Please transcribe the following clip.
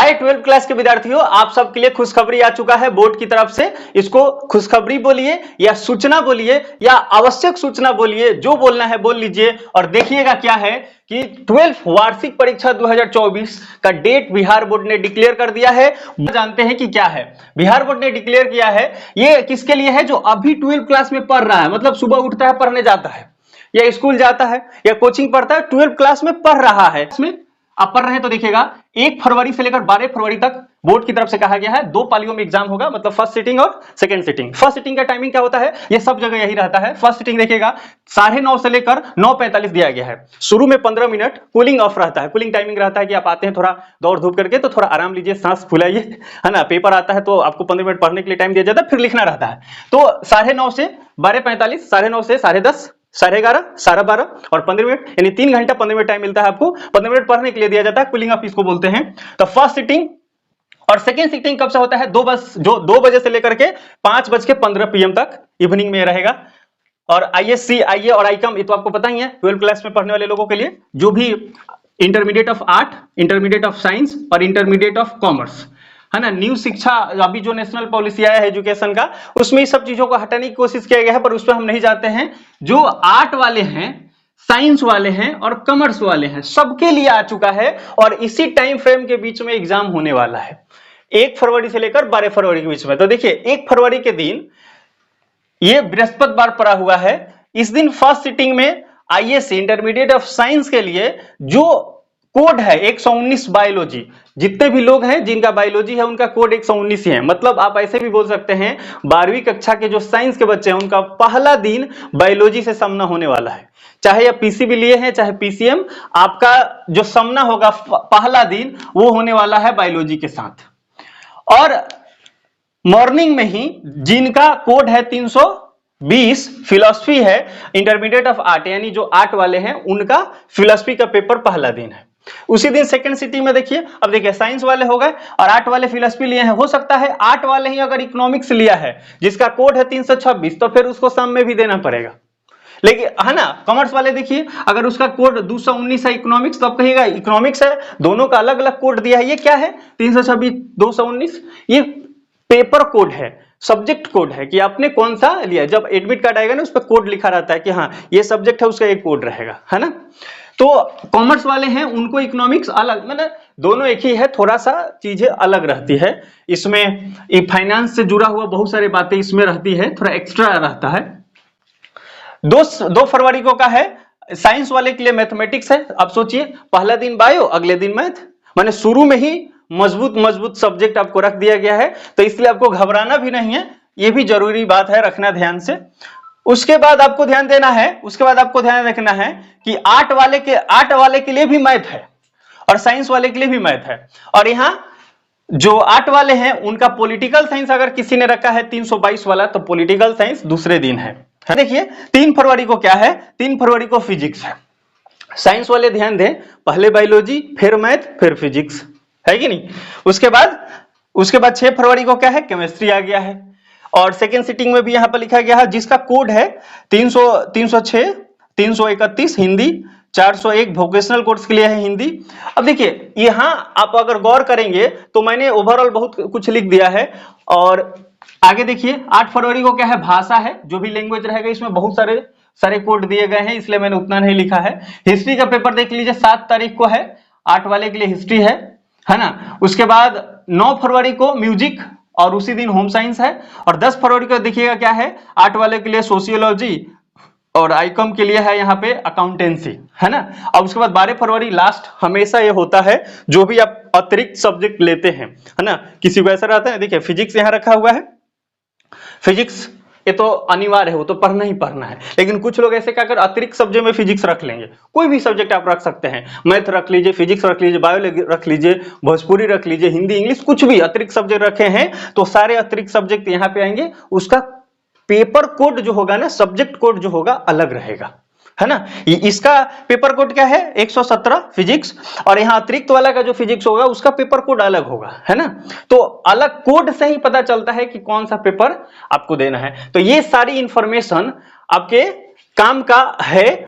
हाय 12th class के विद्यार्थियों, आप सबके लिए खुशखबरी आ चुका है बोर्ड की तरफ से। इसको खुशखबरी बोलिए या सूचना बोलिए या आवश्यक सूचना बोलिए, जो बोलना है बोल लीजिए। और देखिएगा क्या है कि 12th वार्षिक परीक्षा 2024 का डेट बिहार बोर्ड ने डिक्लेयर कर दिया है। जानते हैं कि क्या है बिहार बोर्ड ने डिक्लेयर किया है। ये किसके लिए है? जो अभी 12th क्लास में पढ़ रहा है, मतलब सुबह उठता है पढ़ने जाता है या स्कूल जाता है या कोचिंग पढ़ता है, 12th क्लास में पढ़ रहा है। इसमें आप पढ़ रहे हैं तो देखिएगा 1 फरवरी से लेकर 12 फरवरी तक बोर्ड की तरफ से कहा गया है 2 पालियों में एग्जाम होगा, मतलब फर्स्ट सिटिंग और सेकंड सिटिंग। फर्स्ट सिटिंग का टाइमिंग क्या होता है? ये सब जगह यही रहता है। फर्स्ट सिटिंग देखिएगा 9:30 से लेकर 9:45 दिया गया है। शुरू में 15 मिनट कूलिंग ऑफ रहता है, कूलिंग टाइमिंग रहता है कि आप आते हैं थोड़ा दौड़ धूप करके तो थोड़ा आराम लीजिए, सांस फुलाइए, है ना। पेपर आता है तो आपको 15 मिनट पढ़ने के लिए टाइम दिया जाता है, फिर लिखना रहता है। तो 9:30 से 12:45, 9:30 से 10:30, 11:30, 12:30 और 15 मिनट, यानी 3 घंटा 15 मिनट टाइम मिलता है आपको। 15 मिनट पढ़ने के लिए दिया जाता है, कूलिंग ऑफ इसको बोलते हैं। तो फर्स्ट सिटिंग और सेकंड सिटिंग कब से होता है? 2 बजे से लेकर के 5:15 PM तक इवनिंग में रहेगा। और ISC, IA और ICOM ये तो आपको पता ही है 12th क्लास में पढ़ने वाले लोगों के लिए। जो भी intermediate of art, intermediate of science और इंटरमीडिएट ऑफ कॉमर्स, है ना। न्यू शिक्षा अभी जो नेशनल पॉलिसी आया है एजुकेशन का, उसमें इस सब चीजों को हटाने की कोशिश किया गया है, पर उस पर हम नहीं जाते हैं। जो आर्ट वाले हैं, साइंस वाले हैं और कॉमर्स वाले हैं, सबके लिए आ चुका है। और इसी टाइम फ्रेम के बीच में एग्जाम होने वाला है 1 फरवरी से लेकर 12 फरवरी के बीच में। तो देखिए 1 फरवरी के दिन ये बृहस्पतिवार पड़ा हुआ है। इस दिन फर्स्ट सिटिंग में ISC इंटरमीडिएट ऑफ साइंस के लिए जो कोड है 119 बायोलॉजी, जितने भी लोग हैं जिनका बायोलॉजी है उनका कोड 119 ही है। मतलब आप ऐसे भी बोल सकते हैं 12वीं कक्षा के जो साइंस के बच्चे हैं उनका पहला दिन बायोलॉजी से सामना होने वाला है। चाहे आप PCB लिए हैं चाहे PCM, आपका जो सामना होगा पहला दिन वो होने वाला है बायोलॉजी के साथ। और मॉर्निंग में ही जिनका कोड है 320 फिलॉसफी है, इंटरमीडिएट ऑफ आर्ट, यानी जो आर्ट वाले हैं उनका फिलॉसफी का पेपर पहला दिन है। उसी दिन सेकंड सिटिंग में देखिए, अब देखिए साइंस वाले हो गए और आर्ट वाले फिलॉसफी लिए हैं। हो सकता है आर्ट वाले ही अगर इकोनॉमिक्स लिया है जिसका कोड है 326, तो फिर उसको सम में भी देना पड़ेगा, लेकिन है ना। कॉमर्स वाले देखिए अगर उसका कोड 219 है इकोनॉमिक्स, तो आप कहिएगा इकोनॉमिक्स है, दोनों का अलग अलग कोड दिया है। ये क्या है? 326, 219, ये पेपर कोड है, सब्जेक्ट कोड है कि आपने कौन सा लिया। जब एडमिट कार्ड आएगा ना उस पर कोड लिखा रहता है कि हाँ ये सब्जेक्ट है, उसका एक कोड रहेगा, है ना। तो कॉमर्स वाले हैं उनको इकोनॉमिक्स अलग, मतलब दोनों एक ही है, थोड़ा सा चीजें अलग रहती है। इसमें फाइनेंस से जुड़ा हुआ बहुत सारी बातें इसमें रहती है, थोड़ा एक्स्ट्रा रहता है। 2 फरवरी को का है साइंस वाले के लिए मैथमेटिक्स है। अब सोचिए पहला दिन बायो, अगले दिन मैथ, माने शुरू में ही मजबूत सब्जेक्ट आपको रख दिया गया है। तो इसलिए आपको घबराना भी नहीं है, ये भी जरूरी बात है, रखना ध्यान से। उसके बाद आपको ध्यान देना है, उसके बाद आपको ध्यान रखना है कि आर्ट वाले के लिए भी मैथ है और साइंस वाले के लिए भी मैथ है। और यहाँ जो आर्ट वाले हैं उनका पॉलिटिकल साइंस अगर किसी ने रखा है 322 वाला, तो पॉलिटिकल साइंस दूसरे दिन है। देखिए 3 फरवरी को क्या है? 3 फरवरी को फिजिक्स है। साइंस वाले ध्यान दें, पहले बायोलॉजी, फिर मैथ, फिर फिजिक्स, है कि नहीं। उसके बाद 6 फरवरी को क्या है? केमिस्ट्री आ गया है। और सेकेंड सिटिंग में भी यहां पर लिखा गया है जिसका कोड है 306, 331 हिंदी, 401 वोकेशनल कोर्स के लिए है हिंदी। अब देखिए यहां आप अगर गौर करेंगे तो मैंने ओवरऑल बहुत कुछ लिख दिया है। और आगे देखिए 8 फरवरी को क्या है? भाषा है, जो भी लैंग्वेज रहेगा इसमें बहुत सारे कोड दिए गए हैं, इसलिए मैंने उतना नहीं लिखा है। हिस्ट्री का पेपर देख लीजिए 7 तारीख को है, आर्ट वाले के लिए हिस्ट्री है ना। उसके बाद 9 फरवरी को म्यूजिक और उसी दिन होम साइंस है। और 10 फरवरी को देखिएगा क्या है? आर्ट वाले के लिए सोशियोलॉजी और ICOM के लिए है यहाँ पे अकाउंटेंसी, है ना। और उसके बाद 12 फरवरी लास्ट हमेशा ये होता है, जो भी आप अतिरिक्त सब्जेक्ट लेते हैं, है ना। किसी को ऐसा रहता है, देखिए फिजिक्स यहाँ रखा हुआ है, फिजिक्स ये तो अनिवार्य है, वो तो पढ़ना ही पढ़ना है। लेकिन कुछ लोग ऐसे क्या कर अतिरिक्त सब्जेक्ट में फिजिक्स रख लेंगे। कोई भी सब्जेक्ट आप रख सकते हैं, मैथ रख लीजिए, फिजिक्स रख लीजिए, बायो रख लीजिए, भोजपुरी रख लीजिए, हिंदी, इंग्लिश, कुछ भी अतिरिक्त सब्जेक्ट रखे हैं तो सारे अतिरिक्त सब्जेक्ट यहाँ पे आएंगे। उसका पेपर कोड जो होगा ना, सब्जेक्ट कोड जो होगा अलग रहेगा, है ना। इसका पेपर कोड क्या है? 117 फिजिक्स, और यहाँ अतिरिक्त वाला का जो फिजिक्स होगा उसका पेपर कोड अलग होगा, है ना। तो अलग कोड से ही पता चलता है कि कौन सा पेपर आपको देना है। तो ये सारी इंफॉर्मेशन आपके काम का है।